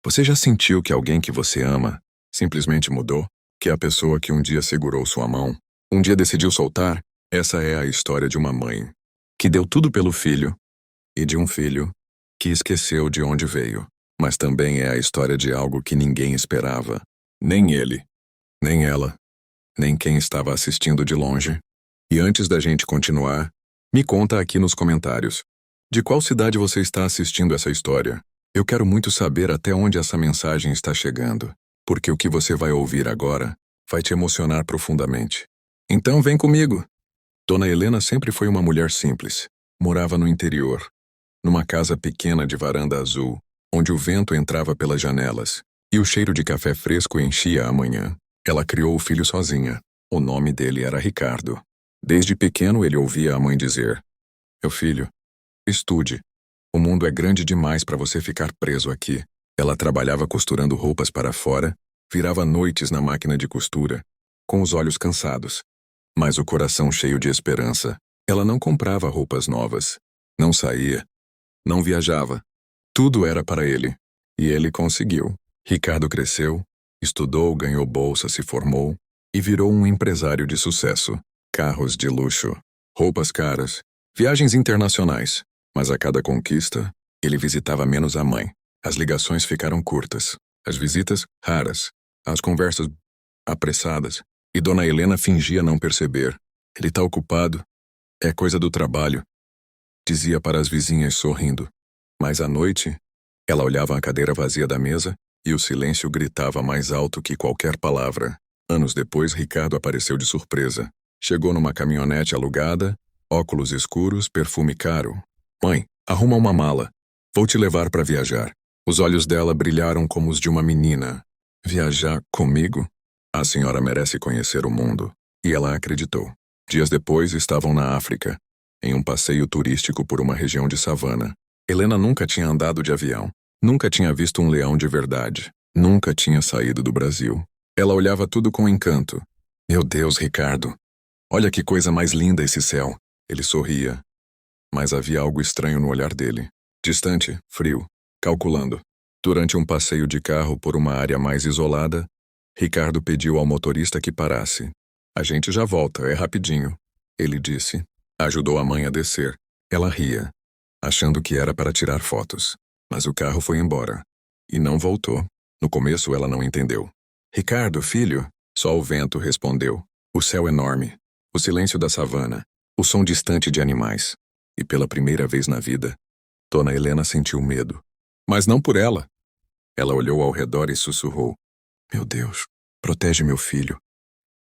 Você já sentiu que alguém que você ama simplesmente mudou? Que a pessoa que um dia segurou sua mão, um dia decidiu soltar? Essa é a história de uma mãe que deu tudo pelo filho e de um filho que esqueceu de onde veio. Mas também é a história de algo que ninguém esperava. Nem ele, nem ela, nem quem estava assistindo de longe. E antes da gente continuar, me conta aqui nos comentários. De qual cidade você está assistindo essa história? Eu quero muito saber até onde essa mensagem está chegando, porque o que você vai ouvir agora vai te emocionar profundamente. Então vem comigo! Dona Helena sempre foi uma mulher simples. Morava no interior, numa casa pequena de varanda azul, onde o vento entrava pelas janelas e o cheiro de café fresco enchia a manhã. Ela criou o filho sozinha. O nome dele era Ricardo. Desde pequeno ele ouvia a mãe dizer: "Meu filho, estude. O mundo é grande demais para você ficar preso aqui." Ela trabalhava costurando roupas para fora, virava noites na máquina de costura, com os olhos cansados, mas o coração cheio de esperança. Ela não comprava roupas novas, não saía, não viajava. Tudo era para ele. E ele conseguiu. Ricardo cresceu, estudou, ganhou bolsa, se formou e virou um empresário de sucesso. Carros de luxo, roupas caras, viagens internacionais. Mas a cada conquista, ele visitava menos a mãe. As ligações ficaram curtas, as visitas raras, as conversas apressadas. E Dona Helena fingia não perceber. "Ele tá ocupado. É coisa do trabalho", dizia para as vizinhas sorrindo. Mas à noite, ela olhava a cadeira vazia da mesa e o silêncio gritava mais alto que qualquer palavra. Anos depois, Ricardo apareceu de surpresa. Chegou numa caminhonete alugada, óculos escuros, perfume caro. "Mãe, arruma uma mala. Vou te levar para viajar." Os olhos dela brilharam como os de uma menina. "Viajar comigo? A senhora merece conhecer o mundo." E ela acreditou. Dias depois, estavam na África, em um passeio turístico por uma região de savana. Helena nunca tinha andado de avião, nunca tinha visto um leão de verdade, nunca tinha saído do Brasil. Ela olhava tudo com encanto. "Meu Deus, Ricardo, olha que coisa mais linda esse céu." Ele sorria, mas havia algo estranho no olhar dele. Distante, frio, calculando. Durante um passeio de carro por uma área mais isolada, Ricardo pediu ao motorista que parasse. "A gente já volta, é rapidinho", ele disse. Ajudou a mãe a descer. Ela ria, achando que era para tirar fotos. Mas o carro foi embora. E não voltou. No começo ela não entendeu. "Ricardo, filho?" Só o vento respondeu. O céu enorme, o silêncio da savana, o som distante de animais. E pela primeira vez na vida, Dona Helena sentiu medo. Mas não por ela. Ela olhou ao redor e sussurrou: "Meu Deus, protege meu filho.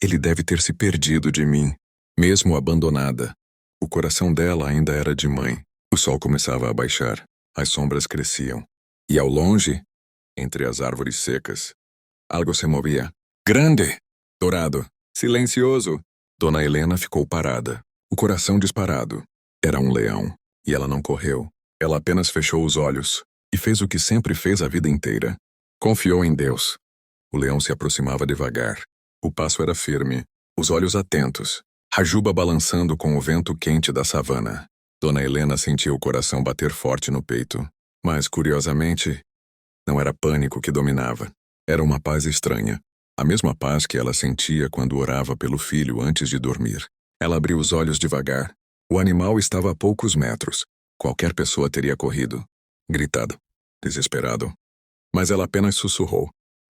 Ele deve ter se perdido de mim." Mesmo abandonada, o coração dela ainda era de mãe. O sol começava a baixar, as sombras cresciam. E ao longe, entre as árvores secas, algo se movia. Grande, dourado, silencioso. Dona Helena ficou parada, o coração disparado. Era um leão, e ela não correu. Ela apenas fechou os olhos e fez o que sempre fez a vida inteira. Confiou em Deus. O leão se aproximava devagar. O passo era firme, os olhos atentos, a juba balançando com o vento quente da savana. Dona Helena sentiu o coração bater forte no peito. Mas, curiosamente, não era pânico que dominava. Era uma paz estranha. A mesma paz que ela sentia quando orava pelo filho antes de dormir. Ela abriu os olhos devagar. O animal estava a poucos metros. Qualquer pessoa teria corrido, gritado, desesperado. Mas ela apenas sussurrou: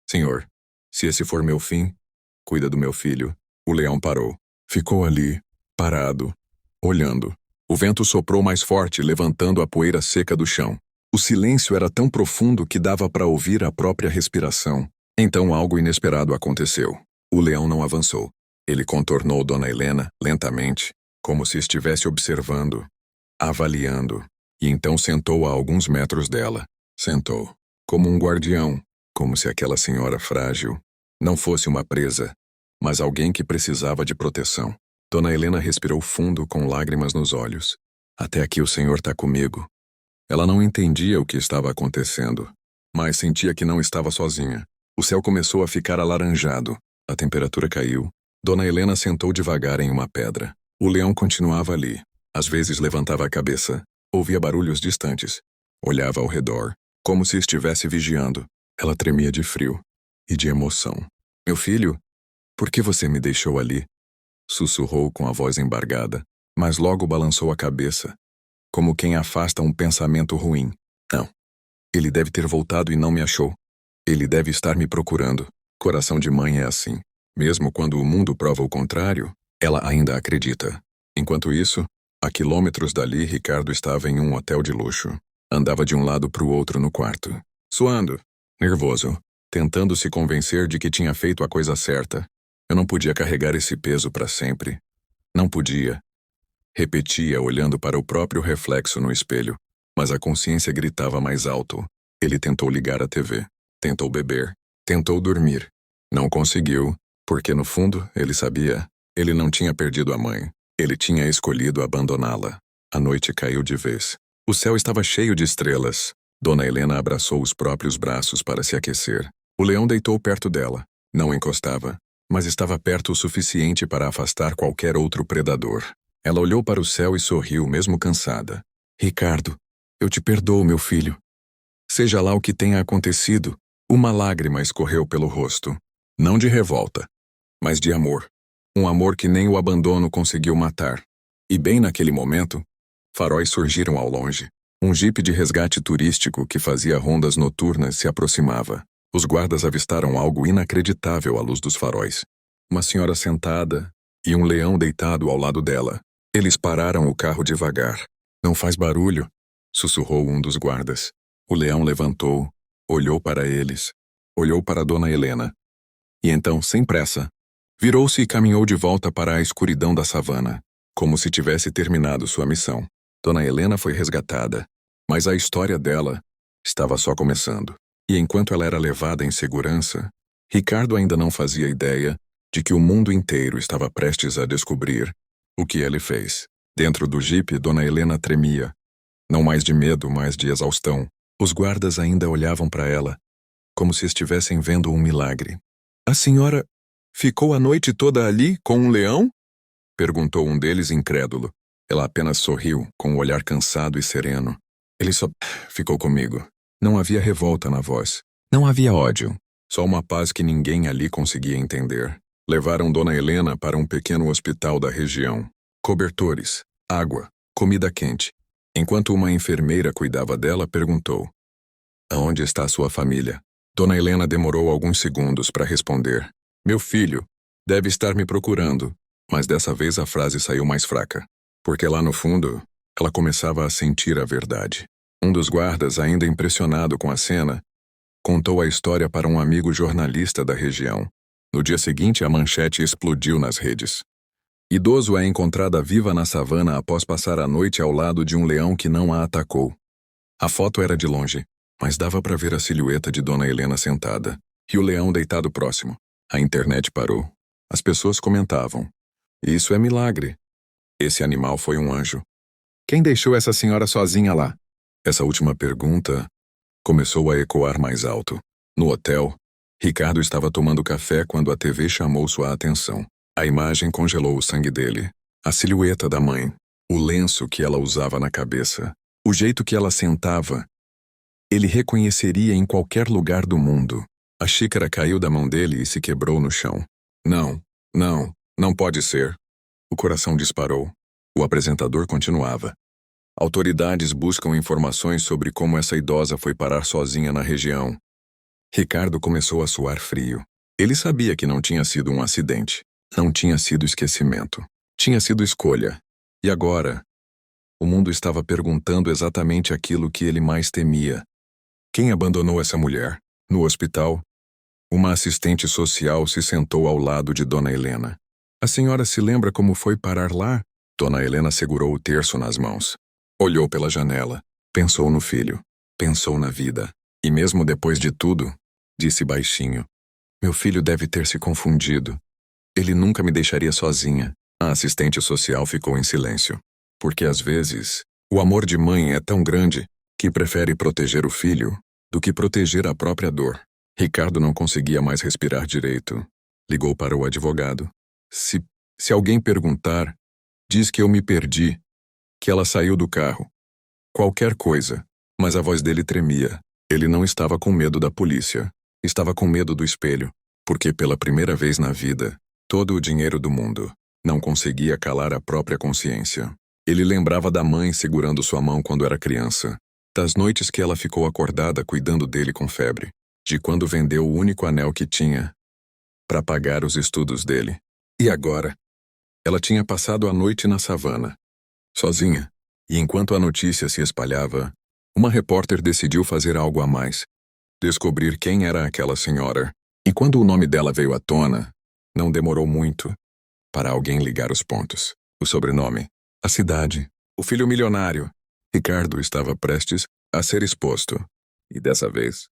"Senhor, se esse for meu fim, cuida do meu filho." O leão parou. Ficou ali, parado, olhando. O vento soprou mais forte, levantando a poeira seca do chão. O silêncio era tão profundo que dava para ouvir a própria respiração. Então algo inesperado aconteceu. O leão não avançou. Ele contornou Dona Helena, lentamente, como se estivesse observando, avaliando, e então sentou a alguns metros dela. Sentou, como um guardião, como se aquela senhora frágil não fosse uma presa, mas alguém que precisava de proteção. Dona Helena respirou fundo com lágrimas nos olhos. "Até aqui o Senhor tá comigo." Ela não entendia o que estava acontecendo, mas sentia que não estava sozinha. O céu começou a ficar alaranjado. A temperatura caiu. Dona Helena sentou devagar em uma pedra. O leão continuava ali. Às vezes levantava a cabeça, ouvia barulhos distantes, olhava ao redor, como se estivesse vigiando. Ela tremia de frio e de emoção. Meu filho, por que você me deixou ali? Sussurrou com a voz embargada, mas logo balançou a cabeça, como quem afasta um pensamento ruim. Não. Ele deve ter voltado e não me achou. Ele deve estar me procurando. Coração de mãe é assim. Mesmo quando o mundo prova o contrário, ela ainda acredita. Enquanto isso, a quilômetros dali, Ricardo estava em um hotel de luxo. Andava de um lado para o outro no quarto, suando, nervoso, tentando se convencer de que tinha feito a coisa certa. Eu não podia carregar esse peso para sempre. Não podia. Repetia, olhando para o próprio reflexo no espelho, mas a consciência gritava mais alto. Ele tentou ligar a TV, tentou beber, tentou dormir. Não conseguiu, porque no fundo, ele sabia, ele não tinha perdido a mãe. Ele tinha escolhido abandoná-la. A noite caiu de vez. O céu estava cheio de estrelas. Dona Helena abraçou os próprios braços para se aquecer. O leão deitou perto dela. Não encostava, mas estava perto o suficiente para afastar qualquer outro predador. Ela olhou para o céu e sorriu, mesmo cansada. Ricardo, eu te perdoo, meu filho. Seja lá o que tenha acontecido, uma lágrima escorreu pelo rosto. Não de revolta, mas de amor. Um amor que nem o abandono conseguiu matar. E bem naquele momento, faróis surgiram ao longe. Um jipe de resgate turístico que fazia rondas noturnas se aproximava. Os guardas avistaram algo inacreditável à luz dos faróis. Uma senhora sentada e um leão deitado ao lado dela. Eles pararam o carro devagar. Não faz barulho, sussurrou um dos guardas. O leão levantou, olhou para eles, olhou para Dona Helena. E então, sem pressa, virou-se e caminhou de volta para a escuridão da savana, como se tivesse terminado sua missão. Dona Helena foi resgatada, mas a história dela estava só começando. E enquanto ela era levada em segurança, Ricardo ainda não fazia ideia de que o mundo inteiro estava prestes a descobrir o que ele fez. Dentro do jipe, Dona Helena tremia. Não mais de medo, mas de exaustão. Os guardas ainda olhavam para ela, como se estivessem vendo um milagre. A senhora ficou a noite toda ali com um leão? Perguntou um deles incrédulo. Ela apenas sorriu, com o olhar cansado e sereno. Ele só ficou comigo. Não havia revolta na voz. Não havia ódio. Só uma paz que ninguém ali conseguia entender. Levaram Dona Helena para um pequeno hospital da região. Cobertores, água, comida quente. Enquanto uma enfermeira cuidava dela, perguntou: Aonde está sua família? Dona Helena demorou alguns segundos para responder. Meu filho deve estar me procurando. Mas dessa vez a frase saiu mais fraca. Porque lá no fundo, ela começava a sentir a verdade. Um dos guardas, ainda impressionado com a cena, contou a história para um amigo jornalista da região. No dia seguinte, a manchete explodiu nas redes. Idoso é encontrada viva na savana após passar a noite ao lado de um leão que não a atacou. A foto era de longe, mas dava para ver a silhueta de Dona Helena sentada, e o leão deitado próximo. A internet parou. As pessoas comentavam: Isso é milagre. Esse animal foi um anjo. Quem deixou essa senhora sozinha lá? Essa última pergunta começou a ecoar mais alto. No hotel, Ricardo estava tomando café quando a TV chamou sua atenção. A imagem congelou o sangue dele. A silhueta da mãe. O lenço que ela usava na cabeça. O jeito que ela sentava. Ele reconheceria em qualquer lugar do mundo. A xícara caiu da mão dele e se quebrou no chão. Não pode ser. O coração disparou. O apresentador continuava. Autoridades buscam informações sobre como essa idosa foi parar sozinha na região. Ricardo começou a suar frio. Ele sabia que não tinha sido um acidente. Não tinha sido esquecimento. Tinha sido escolha. E agora, o mundo estava perguntando exatamente aquilo que ele mais temia. Quem abandonou essa mulher? No hospital, uma assistente social se sentou ao lado de Dona Helena. A senhora se lembra como foi parar lá? Dona Helena segurou o terço nas mãos. Olhou pela janela. Pensou no filho. Pensou na vida. E mesmo depois de tudo, disse baixinho: Meu filho deve ter se confundido. Ele nunca me deixaria sozinha. A assistente social ficou em silêncio. Porque às vezes, o amor de mãe é tão grande que prefere proteger o filho do que proteger a própria dor. Ricardo não conseguia mais respirar direito. Ligou para o advogado. Se alguém perguntar, diz que eu me perdi, que ela saiu do carro. Qualquer coisa, mas a voz dele tremia. Ele não estava com medo da polícia. Estava com medo do espelho, porque pela primeira vez na vida, todo o dinheiro do mundo não conseguia calar a própria consciência. Ele lembrava da mãe segurando sua mão quando era criança, das noites que ela ficou acordada cuidando dele com febre, de quando vendeu o único anel que tinha para pagar os estudos dele. E agora? Ela tinha passado a noite na savana, sozinha, e enquanto a notícia se espalhava, uma repórter decidiu fazer algo a mais. Descobrir quem era aquela senhora. E quando o nome dela veio à tona, não demorou muito para alguém ligar os pontos. O sobrenome, a cidade, o filho milionário. Ricardo estava prestes a ser exposto. E dessa vez,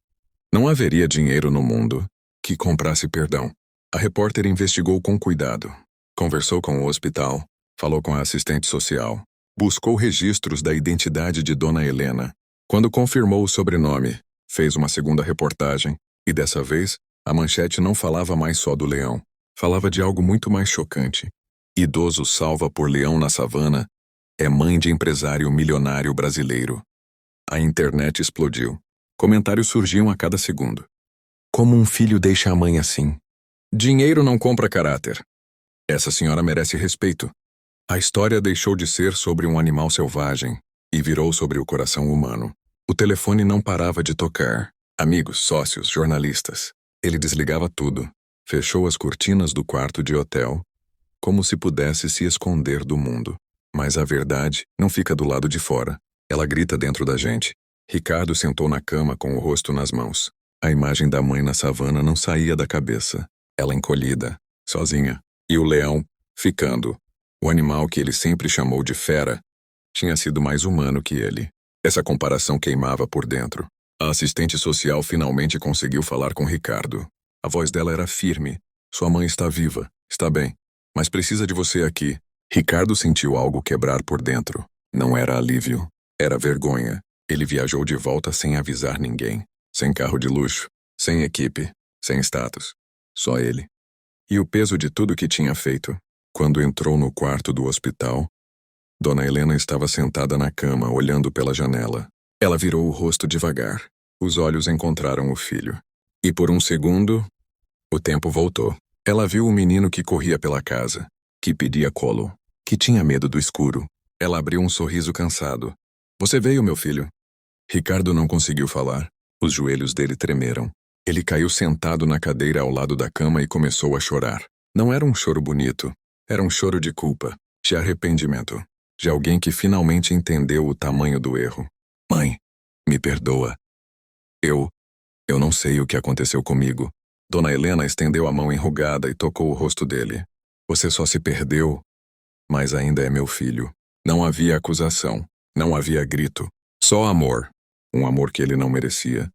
não haveria dinheiro no mundo que comprasse perdão. A repórter investigou com cuidado. Conversou com o hospital, falou com a assistente social, buscou registros da identidade de Dona Helena. Quando confirmou o sobrenome, fez uma segunda reportagem, e dessa vez, a manchete não falava mais só do leão. Falava de algo muito mais chocante. Idoso salva por leão na savana é mãe de empresário milionário brasileiro. A internet explodiu. Comentários surgiam a cada segundo. Como um filho deixa a mãe assim? Dinheiro não compra caráter. Essa senhora merece respeito. A história deixou de ser sobre um animal selvagem e virou sobre o coração humano. O telefone não parava de tocar. Amigos, sócios, jornalistas. Ele desligava tudo. Fechou as cortinas do quarto de hotel, como se pudesse se esconder do mundo. Mas a verdade não fica do lado de fora. Ela grita dentro da gente. Ricardo sentou na cama com o rosto nas mãos. A imagem da mãe na savana não saía da cabeça. Ela encolhida, sozinha. E o leão, ficando. O animal que ele sempre chamou de fera, tinha sido mais humano que ele. Essa comparação queimava por dentro. A assistente social finalmente conseguiu falar com Ricardo. A voz dela era firme. Sua mãe está viva, está bem, mas precisa de você aqui. Ricardo sentiu algo quebrar por dentro. Não era alívio, era vergonha. Ele viajou de volta sem avisar ninguém. Sem carro de luxo, sem equipe, sem status. Só ele. E o peso de tudo que tinha feito. Quando entrou no quarto do hospital, Dona Helena estava sentada na cama, olhando pela janela. Ela virou o rosto devagar. Os olhos encontraram o filho. E por um segundo, o tempo voltou. Ela viu o menino que corria pela casa, que pedia colo, que tinha medo do escuro. Ela abriu um sorriso cansado. Você veio, meu filho? Ricardo não conseguiu falar. Os joelhos dele tremeram. Ele caiu sentado na cadeira ao lado da cama e começou a chorar. Não era um choro bonito. Era um choro de culpa, de arrependimento, de alguém que finalmente entendeu o tamanho do erro. Mãe, me perdoa. Eu não sei o que aconteceu comigo. Dona Helena estendeu a mão enrugada e tocou o rosto dele. Você só se perdeu, mas ainda é meu filho. Não havia acusação, não havia grito, só amor. Um amor que ele não merecia,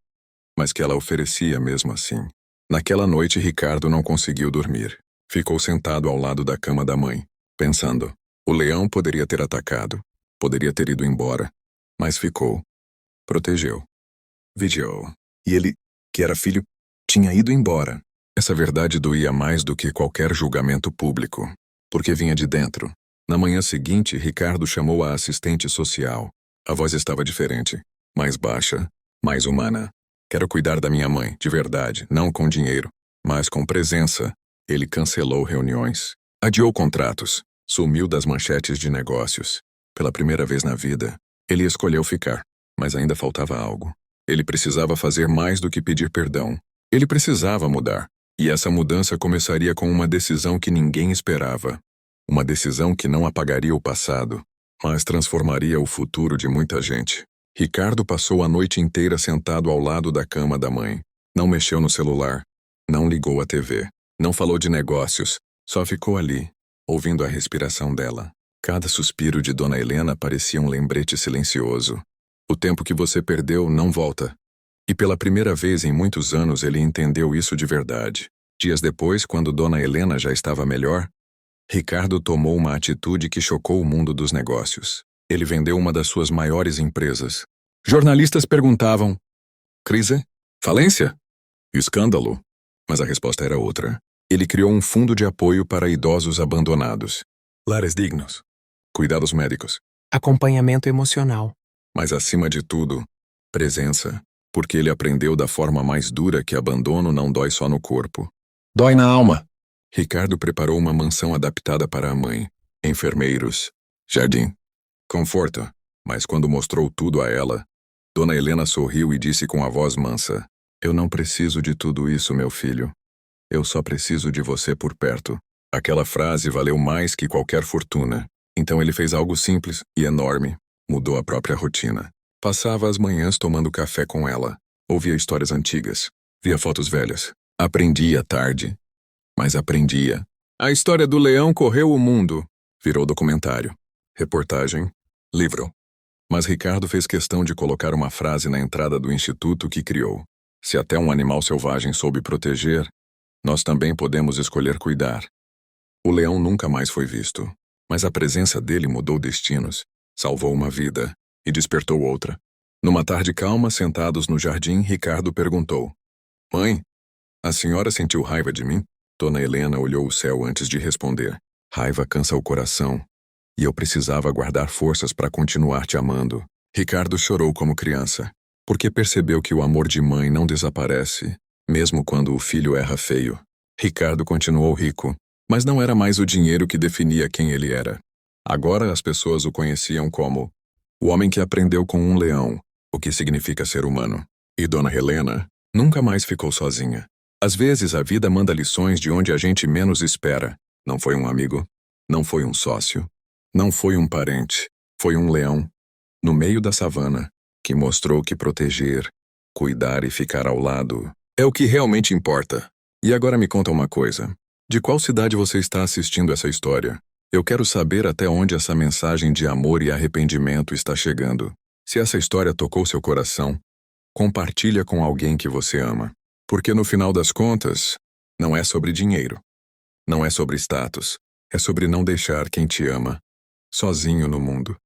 mas que ela oferecia mesmo assim. Naquela noite, Ricardo não conseguiu dormir. Ficou sentado ao lado da cama da mãe, pensando. O leão poderia ter atacado, poderia ter ido embora, mas ficou. Protegeu. Vigiou. E ele, que era filho, tinha ido embora. Essa verdade doía mais do que qualquer julgamento público, porque vinha de dentro. Na manhã seguinte, Ricardo chamou a assistente social. A voz estava diferente, mais baixa, mais humana. Quero cuidar da minha mãe, de verdade, não com dinheiro, mas com presença. Ele cancelou reuniões, adiou contratos, sumiu das manchetes de negócios. Pela primeira vez na vida, ele escolheu ficar, mas ainda faltava algo. Ele precisava fazer mais do que pedir perdão. Ele precisava mudar, e essa mudança começaria com uma decisão que ninguém esperava. Uma decisão que não apagaria o passado, mas transformaria o futuro de muita gente. Ricardo passou a noite inteira sentado ao lado da cama da mãe. Não mexeu no celular, não ligou a TV, não falou de negócios, só ficou ali, ouvindo a respiração dela. Cada suspiro de Dona Helena parecia um lembrete silencioso. O tempo que você perdeu não volta. E pela primeira vez em muitos anos ele entendeu isso de verdade. Dias depois, quando Dona Helena já estava melhor, Ricardo tomou uma atitude que chocou o mundo dos negócios. Ele vendeu uma das suas maiores empresas. Jornalistas perguntavam: crise? Falência? Escândalo? Mas a resposta era outra. Ele criou um fundo de apoio para idosos abandonados. Lares dignos. Cuidados médicos. Acompanhamento emocional. Mas acima de tudo, presença. porque ele aprendeu da forma mais dura que abandono não dói só no corpo. Dói na alma. Ricardo preparou uma mansão adaptada para a mãe, enfermeiros, jardim, conforto, mas quando mostrou tudo a ela, Dona Helena sorriu e disse com a voz mansa: Eu não preciso de tudo isso, meu filho. Eu só preciso de você por perto. Aquela frase valeu mais que qualquer fortuna. Então ele fez algo simples e enorme. Mudou a própria rotina. Passava as manhãs tomando café com ela. Ouvia histórias antigas. Via fotos velhas. Aprendia tarde. Mas aprendia. A história do leão correu o mundo. Virou documentário. Reportagem. Livro. Mas Ricardo fez questão de colocar uma frase na entrada do instituto que criou. Se até um animal selvagem soube proteger, nós também podemos escolher cuidar. O leão nunca mais foi visto, mas a presença dele mudou destinos, salvou uma vida e despertou outra. Numa tarde calma, sentados no jardim, Ricardo perguntou: Mãe, a senhora sentiu raiva de mim? Dona Helena olhou o céu antes de responder. Raiva cansa o coração, e eu precisava guardar forças para continuar te amando. Ricardo chorou como criança, porque percebeu que o amor de mãe não desaparece, mesmo quando o filho erra feio. Ricardo continuou rico, mas não era mais o dinheiro que definia quem ele era. Agora as pessoas o conheciam como o homem que aprendeu com um leão o que significa ser humano. E Dona Helena nunca mais ficou sozinha. Às vezes a vida manda lições de onde a gente menos espera. Não foi um amigo, não foi um sócio, não foi um parente, foi um leão, no meio da savana, que mostrou que proteger, cuidar e ficar ao lado é o que realmente importa. E agora me conta uma coisa. De qual cidade você está assistindo essa história? Eu quero saber até onde essa mensagem de amor e arrependimento está chegando. Se essa história tocou seu coração, compartilha com alguém que você ama. Porque no final das contas, não é sobre dinheiro. Não é sobre status. É sobre não deixar quem te ama sozinho no mundo.